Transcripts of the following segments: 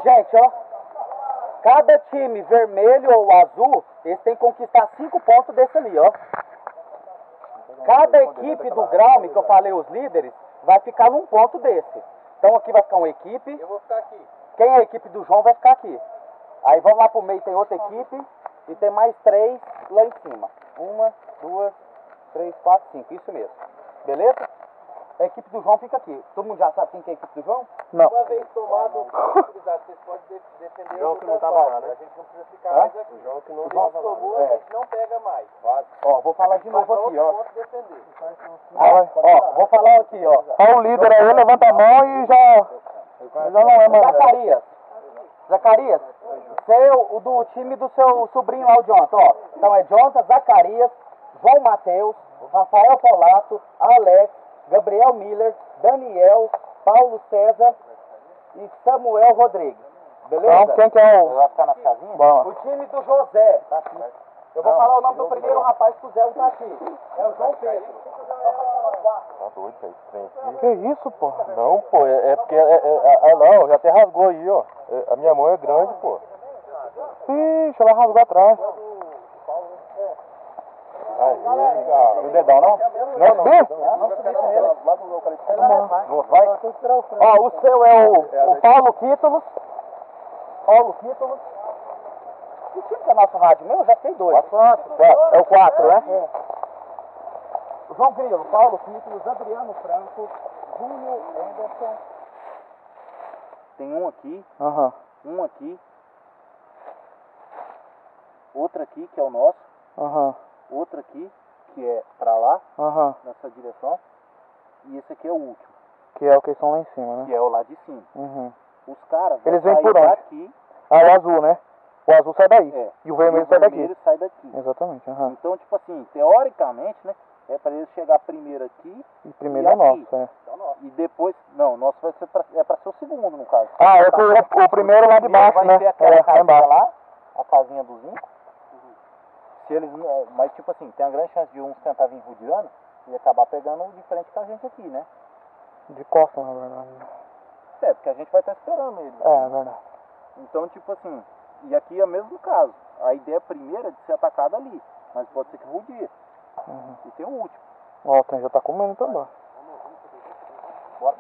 Gente, ó. Cada time vermelho ou azul, eles têm que conquistar 5 pontos desse ali, ó. Cada equipe do Graume, que eu falei os líderes, vai ficar num ponto desse. Então aqui vai ficar uma equipe. Eu vou ficar aqui. Quem é a equipe do João vai ficar aqui. Aí vamos lá pro meio, tem outra equipe. E tem mais 3 lá em cima. 1, 2, 3, 4, 5. Isso mesmo. Beleza? A equipe do João fica aqui. Todo mundo já sabe quem que é a equipe do João? Não. Uma vez tomado utilizado, vocês podem defender o João que não tava lá, né? A gente não precisa ficar mais aqui. O João que não João tava lá. tomou, a gente não pega mais. Ó, vou falar de novo aqui, ó. Ponto defender. Ó, vou falar aqui, ó. Ó o líder aí, levanta a mão e já não é mais. Zacarias, o do time do seu sobrinho lá, o Jonathan, ó. Então é Jonathan, Zacarias, João Matheus, Rafael Polato, Alex, Gabriel Miller, Daniel, Paulo César e Samuel Rodrigues. Beleza? Então, quem que é o... Vai ficar nas casinhas? Bom. O time do José, tá aqui. Eu vou falar o nome do primeiro rapaz que o Zé tá aqui. É o João Pedro. Tá doido, velho. Trem aqui. Que isso, pô? Não, pô, é porque... não, já até rasgou aí, ó. A minha mão é grande, pô. Ixi, ela rasgou atrás. Aí, cara. O dedão, não? Não. Vamos subir com ele. Vai. Ó, o seu é o Paulo Quítulos. Paulo Quítulos. Que time que é nosso rádio mesmo? Eu já fiquei doido. É o 4, né? João Grilo, Paulo Quítulos, Adriano Franco, Júnior Anderson. Tem um aqui, Aham. um aqui. Outro aqui, que é o nosso. Aham. Outro aqui, que é pra lá, Aham. nessa direção. E esse aqui é o último, Que é o que estão lá em cima, né? que é o lá de cima. Uhum. Os caras Eles vão vêm sair por onde? daqui. Ah, o azul, né? O azul sai daí. É. E o vermelho e sai o vermelho daqui. sai daqui. Exatamente, aham. Então, tipo assim, teoricamente, né? É pra eles chegar primeiro aqui. E primeiro e é aqui. nosso, é. E depois, não, o nosso vai ser é pra ser o segundo, no caso. Ah, é o primeiro lá de baixo, vai né? ter aquela É, lá casinha embaixo. lá, a casinha dos Incos. Se eles, mas tipo assim, tem uma grande chance de uns tentar vir rodeando e acabar pegando de frente com a gente aqui, né? De costas, na verdade. É, porque a gente vai estar esperando eles. É, verdade. Então, tipo assim, e aqui é o mesmo caso. A ideia primeira é de ser atacado ali, mas pode ser que rodie. Uhum. E tem o último. Ó, o trem já tá comendo também. Bora.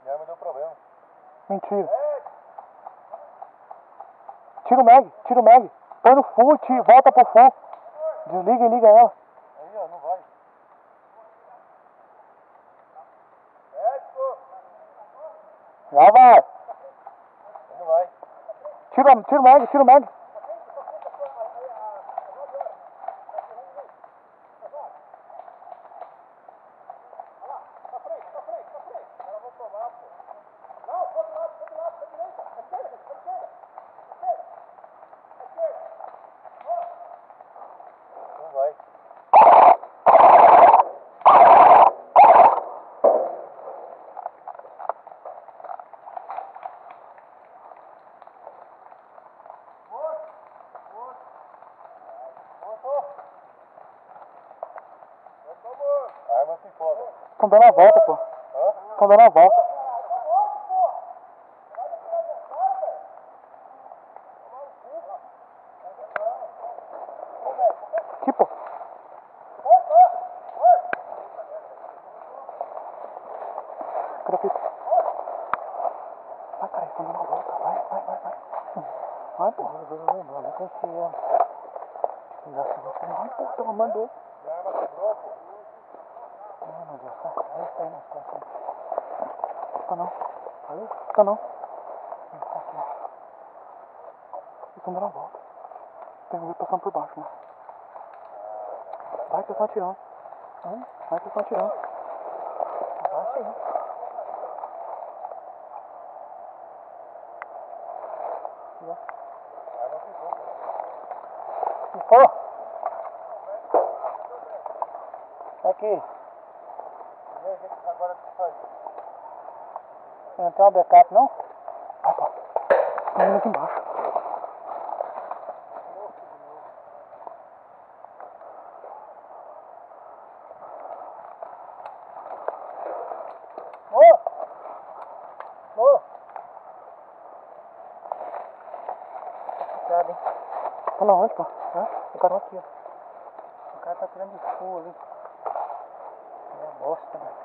Já me deu problema. Mentira. Tira o mag. Põe no full, volta pro full. Desliga e liga ela. Aí, ó, não vai. Já vai. Não vai. Tira o mag. Não vai. mas se foda. Estão dando a volta, pô. Estão dando a volta. Aqui, pô. Cadê a fita? Vai, cara, estão dando a volta. Vai. Vai, pô. Não confia. Vai, pô, ela mandou. Minha arma quebrou, pô. Ai, meu Deus, tá. É isso aí nas costas. Tá não. Aí? Tá não. Tá aqui, ó. Estão dando a volta. Tem um passando por baixo, né? Vai que eu tô atirando. Vai que eu tô atirando. Vai sim. Arma ficou, pô. Ficou? Aqui. E aí, o que agora tu faz? Não tem uma backup, não? Vai, pô. Tá indo aqui embaixo. Tá na onde, pô? O cara aqui, ó. O cara tá tirando de full ali. É bosta, velho.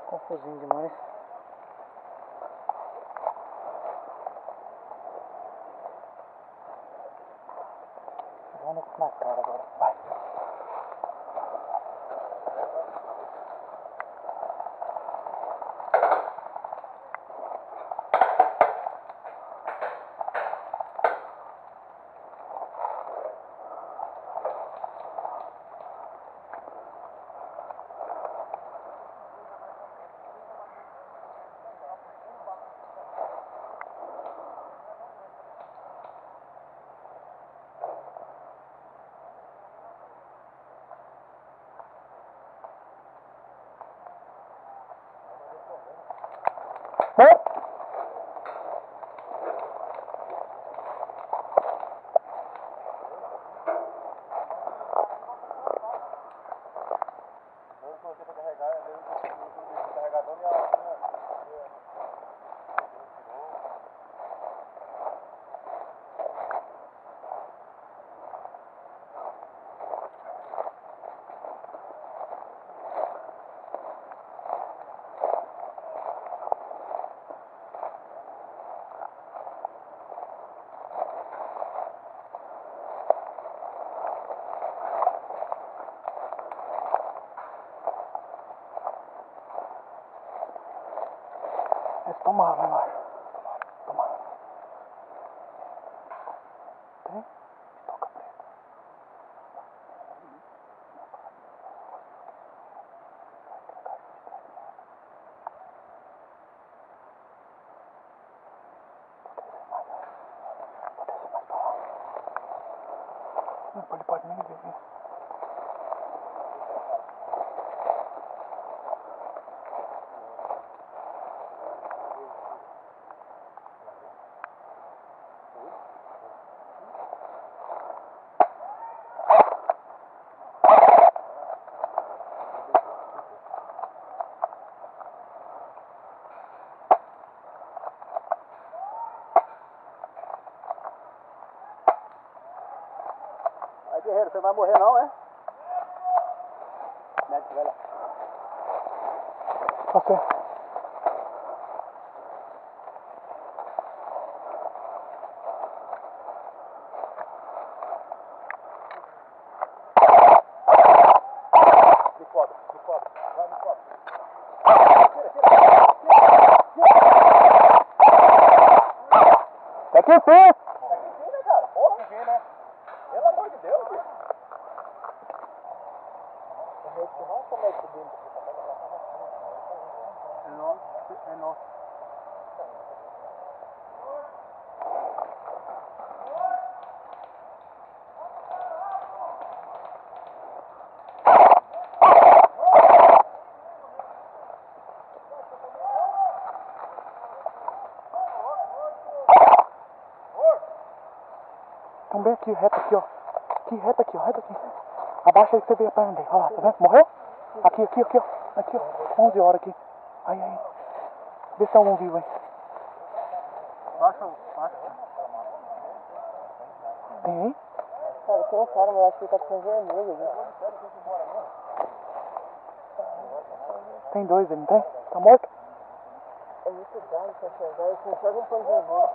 Confusinho demais. Vamos na cara agora. Vai. Eles tomaram, eu acho. Tomaram. Tem? Toca preta. Vou descer mais pra lá. Não, ele pode nem ver, hein? Aí, guerreiro, você vai morrer não, é? Médico, vai lá. Você. Me cobra. Vai, me cobra. Tá aqui sim! Tá aqui sim, né, cara? Porra, aqui, né? Pelo amor de Deus, filho. O médico não, o médico dele. É nosso. Estão bem aqui, reto aqui, ó. Aqui, reta aqui, ó, reta aqui. Abaixa aí que você vê a perna dele. Olha lá, tá vendo? Morreu? Aqui, aqui, aqui, ó. Aqui, ó. 11 horas aqui. Aí, aí. Vê se tem algum vivo aí. Baixa. Tem aí? Cara, tem um cara, mas eu acho que ele tá com vermelho, viu? Tem dois, ele não tem? Tá morto? É muito grave pra enxergar, eu só enxergo um pano vermelho.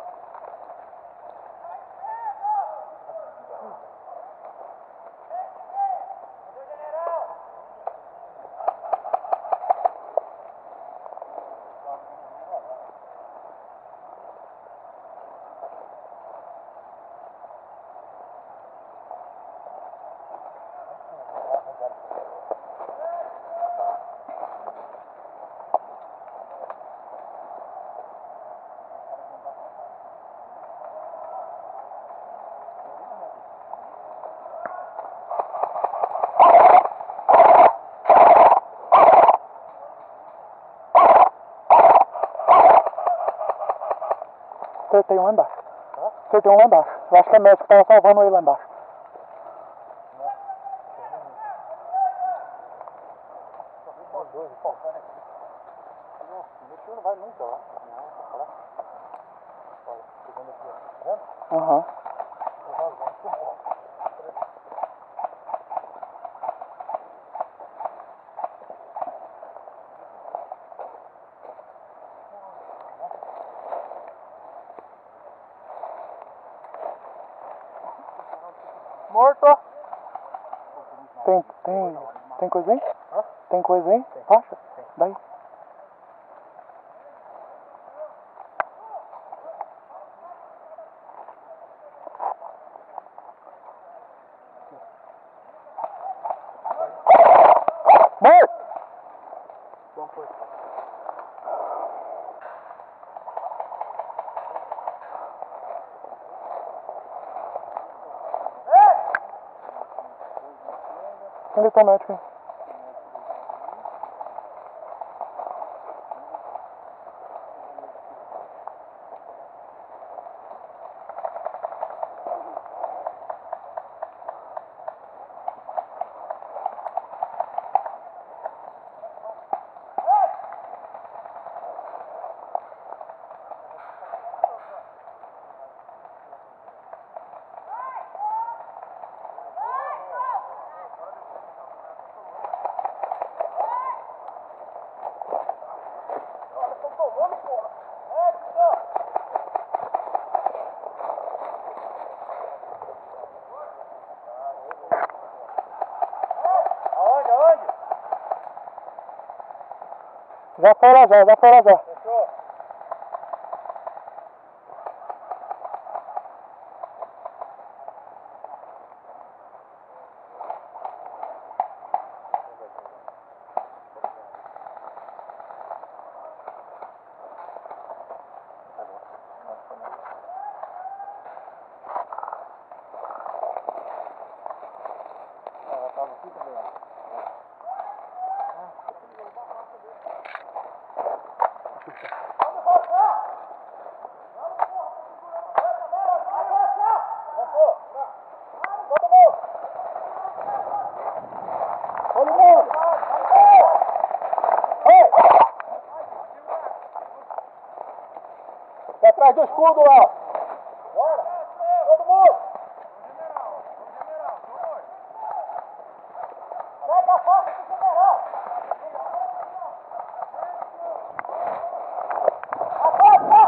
Acertei um lá embaixo. Acertei um lá embaixo. Eu acho que é médico que tava salvando ele lá embaixo. Não vai nunca lá. Aham. Morto! Tem coisa aí? Tem coisa aí? Acha? Daí. Morto! Onde tá o médico aí? Já foi lá já. Fechou? Atrás do escudo lá! Bora! Todo mundo! Pega a faca do general! A faca!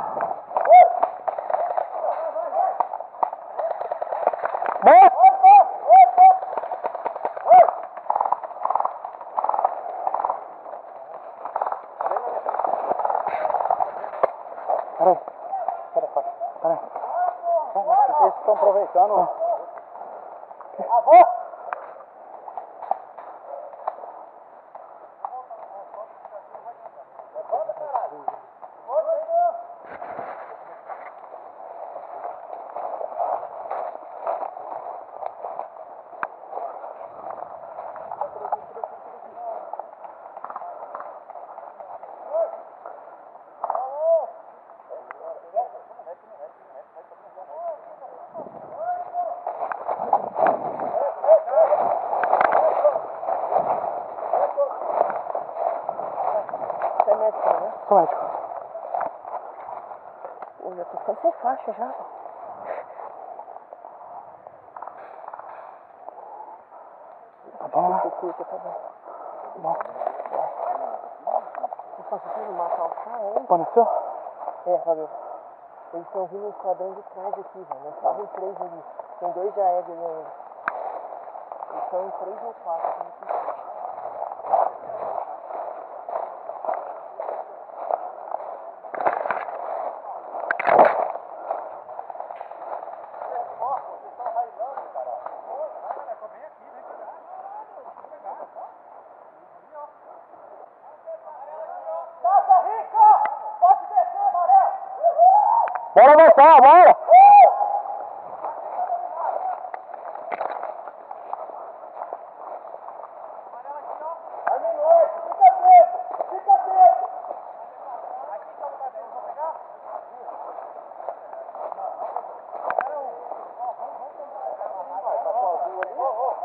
Eles estão aproveitando. Avô! faixa já. Tá bom, né? Tá bom. Vocês estão conseguindo matar os caras, hein? Apareceu? É, valeu. Eles estão vindo um esquadrão de trás aqui, velho. Nós estavam em 3 ali. Tem 2 já aéreos ali ainda. Eles estão em 3 ou 4 aqui. Bora avançar, bora!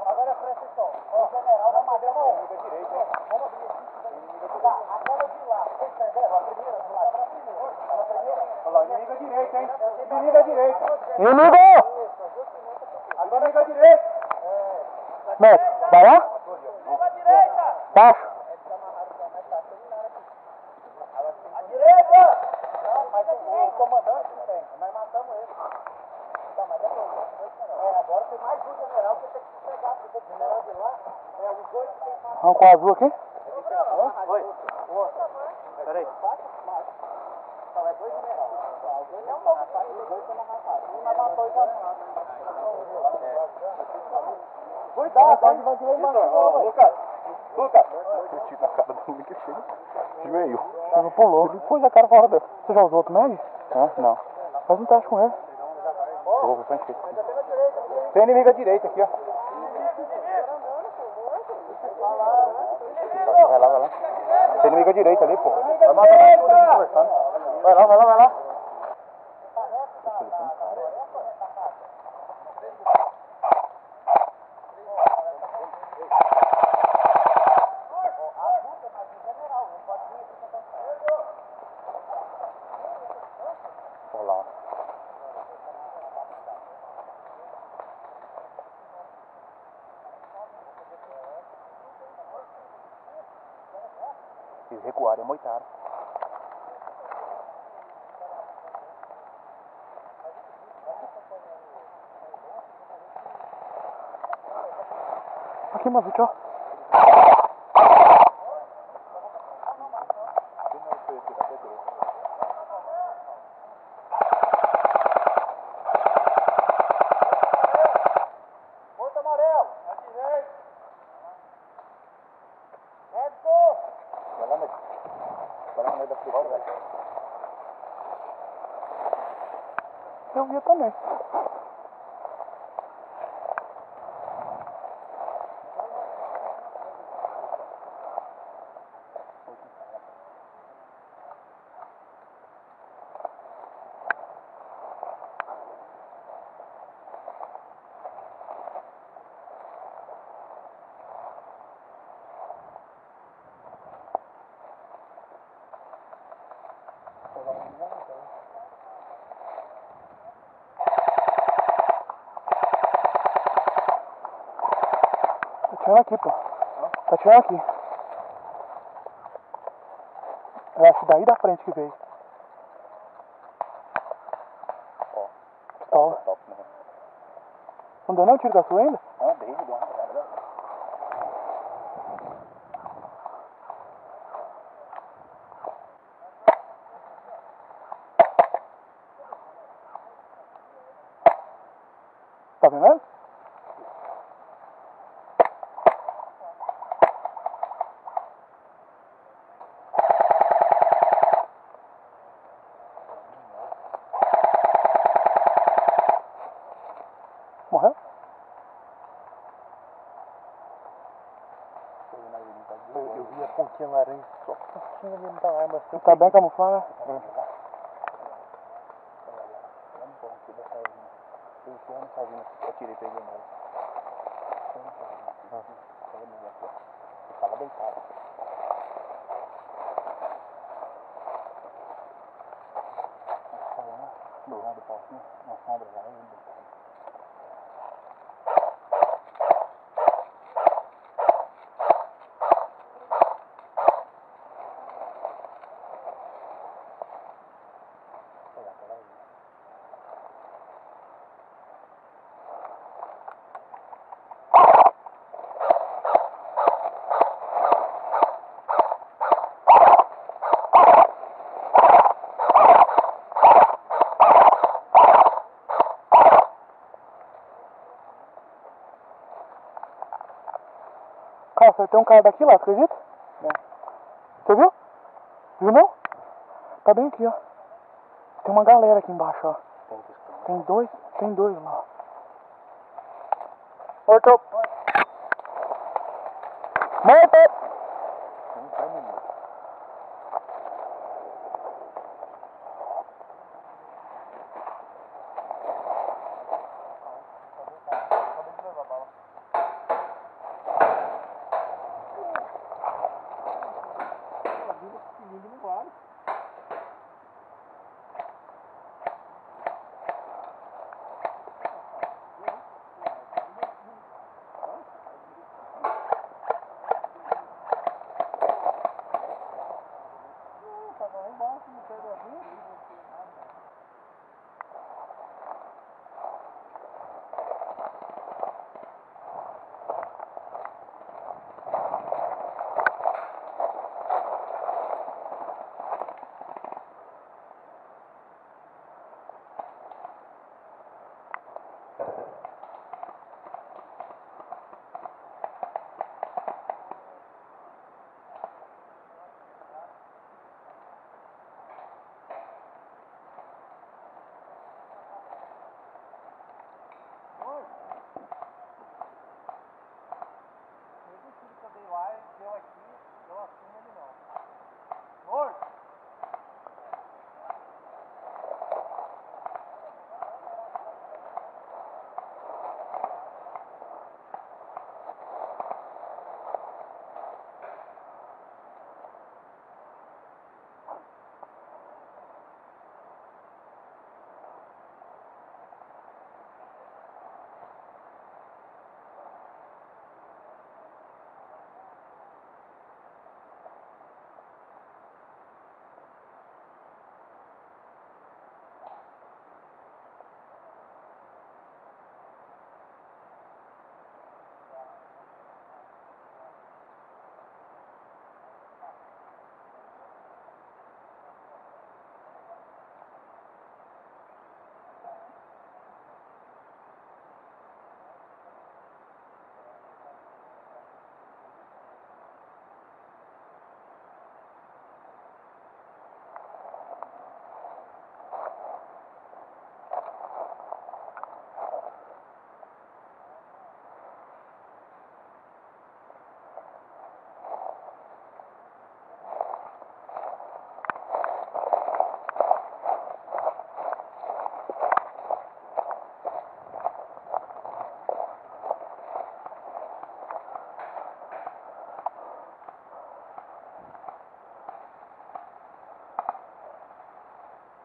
Agora presta atenção. O general da Madeira é direita, hein? Vamos abrir aqui. Tá, aquela de lá. Você entendeu? A primeira do lado. A primeira. Olha lá, inimiga direita, hein? Inimiga direita. Inimigo! Inimiga direita. Mestre, vai lá? Inimiga direita. Baixo. A direita. Não, mas o comandante não tem. Nós matamos ele. Tá, mas é dois. Agora tem mais um general que tem que se pegar. Porque o general de lá é os dois que tem que matar. Vamos com o azul aqui? Oi. Peraí. Não, é 2 generais. Alguém é um novo, tá? Os dois estão na raça. Um na matou e já cuidado, pode vai direito embaixo. Lucas. Eu tiro na cara do Lucas, chega. Veio. Chegou, pulou. Depois a cara fora dele. Você já usou outro mag? Não. Faz um teste com ele. Vou pra frente. Tem inimigo à direita aqui, ó. Vai lá. Tem inimigo à direita ali, pô. Vai matar todo mundo conversando. Vai lá. Olha lá. Eles recuaram e moitaram. Aqui, Mazuti, ó. Ponto amarelo. À direita. Médico. Vai lá, médico. Vai lá no meio da frente, velho. Eu vi também. Tá tirando aqui, pô. Tá tirando aqui. É esse daí da frente que veio. Ó. Pistola. Top, né? Não deu nem o tiro da sua ainda? Não, dei, deu uma rasgada. Tá vendo? Morreu? Eu vi a pontinha laranja só pouquinho dentro da arma. Assim, Tá bem camuflado, né? Eu não sozinho, eu tirei, peguei nela. Eu tava deitado. Do lado, pô. Na sombra lá. Cara, acertei um cara daqui lá, acredita? É. Você viu? Viu não? Tá bem aqui, ó. Tem uma galera aqui embaixo, ó. Tem dois lá. Morto! Morto! Não tá menino.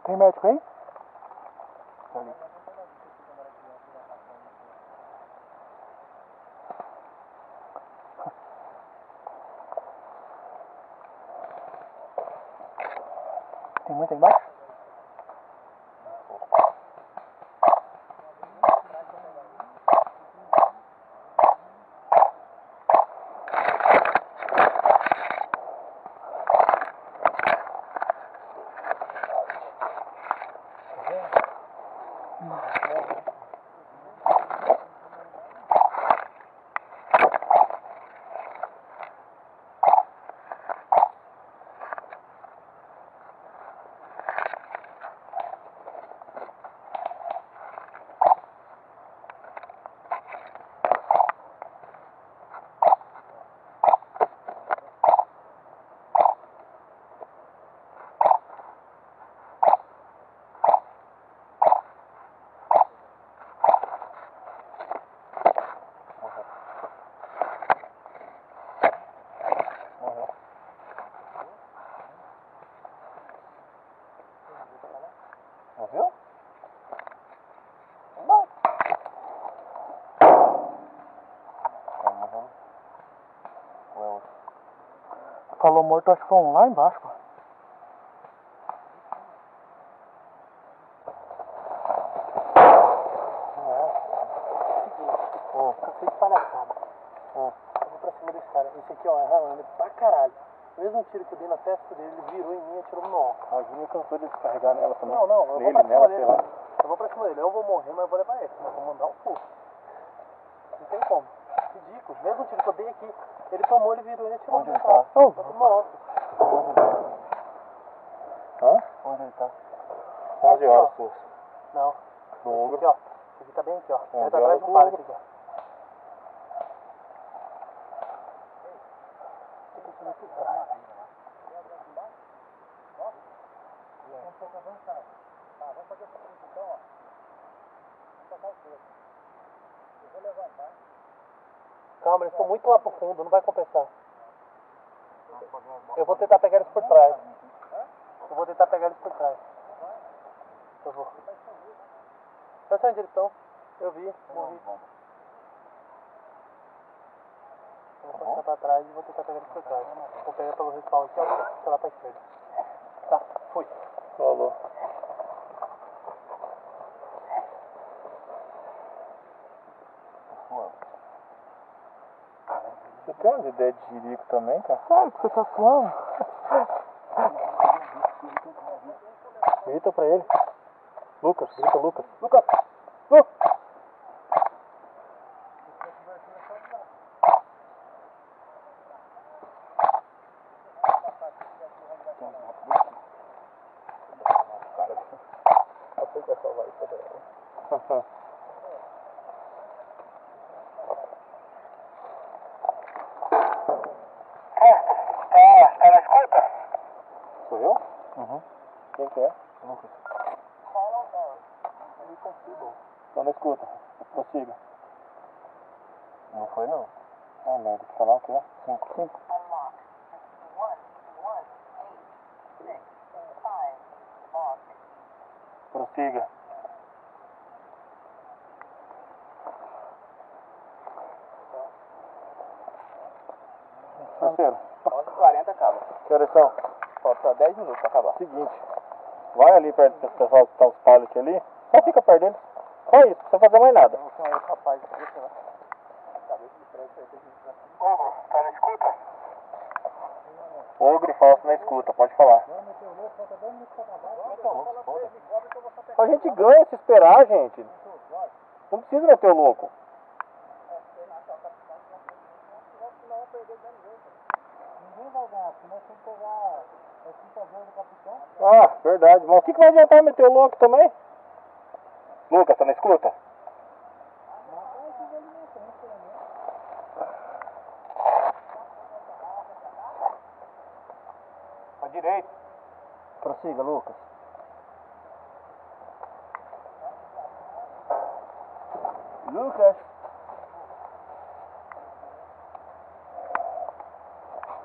Tem médico aí? Tá ali. Tem muito aí embaixo? Falou morto, acho que foi um lá embaixo, pô. Cacete de palhaçada. Eu vou pra cima desse cara. Esse aqui, ó, é ralando pra caralho. O mesmo tiro que eu dei na testa dele, ele virou em mim e atirou no meu ombro. A Júlia cansou de descarregar nela também. Não, eu vou Nele, pra cima nela, dele. sei lá. Eu vou pra cima dele. Eu vou morrer, mas eu vou levar ele. Mas vou mandar um fogo. Não tem como. Ridículo. Mesmo tiro que eu dei aqui, ele tomou, ele virou e atirou no meu ombro. Tá no meu ombro. Hã? Onde ele tá? 11 horas, pô. Não. No Esse aqui, ó. Esse aqui tá bem aqui, ó. Ele tá 11 atrás de um horas par aqui, ó. Vamos fazer essa posição, ó. Tocar o peso. Eu vou levantar. Calma, eles estão muito lá pro fundo, não vai compensar. Eu vou tentar pegar eles por trás. Eu vou. Eu sei onde eles estão. Eu vi, morri. Eu vou passar pra trás e vou tentar pegar eles por trás. Vou pegar pelo respawn aqui, ó, lá pra esquerda. Tá, fui. Falou. Você tem umas ideias de jirico também, cara? Sério que você tá suando? Grita pra ele. Lucas, grita Lucas. Lucas! Eu sei que é salvar isso também. Tá na escuta? Sou eu? Uhum. Quem que é? Lucas. Tô na escuta. Prossiga. Não foi não. Ah, merda. Que canal que é? 5. Prossiga. Parceiro. 11h40 acaba. Que horas são? Falta 10 minutos pra acabar. Seguinte. Vai ali perto do pessoal que tá os pallets ali. Só fica perto deles. Só isso, não precisa fazer mais nada. Tá Tá na escuta? Ogro falso na escuta, pode falar. A gente ganha se esperar, gente. Não precisa meter o louco. Ninguém vai ganhar, porque nós temos que pegar a cinta do capitão. Ah, verdade. Mas o que vai adiantar meter o louco também? Lucas, tá na escuta? Pra direita. Prossiga, Lucas. Lucas.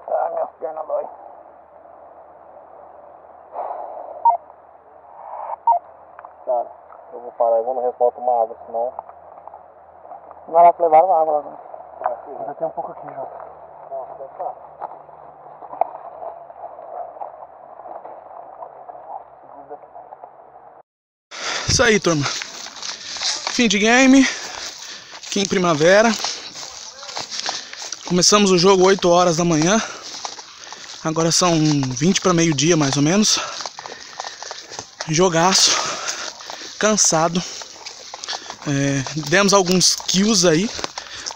Ah, minha perna dói. Cara, eu vou parar, eu vou no respaldo tomar água, senão... Vai lá que levaram água lá dentro. Ainda tem um pouco aqui já. Nossa, deve estar. Isso aí, turma. Fim de game. Aqui em Primavera. Começamos o jogo 8 horas da manhã. Agora são 20 para meio-dia, mais ou menos. Jogaço. Cansado. Demos alguns kills aí,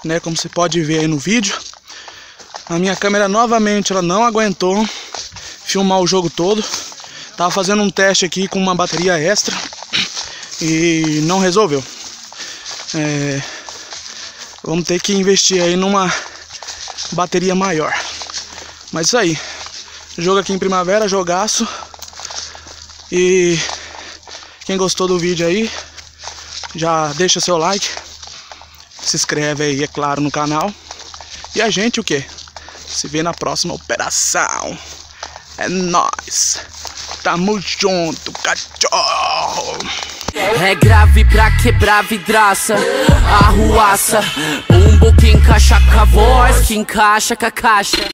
né? Como você pode ver aí no vídeo. A minha câmera novamente ela não aguentou filmar o jogo todo. Tava fazendo um teste aqui com uma bateria extra e não resolveu. Vamos ter que investir aí numa bateria maior. Mas isso aí. Jogo aqui em Primavera, jogaço. E quem gostou do vídeo aí, já deixa seu like. Se inscreve aí, é claro, no canal. E a gente o quê? Se vê na próxima operação. É nóis. Tamo junto, cachorro. É grave pra quebrar vidraça, arruaça, bumbo que encaixa com a voz, que encaixa com a caixa.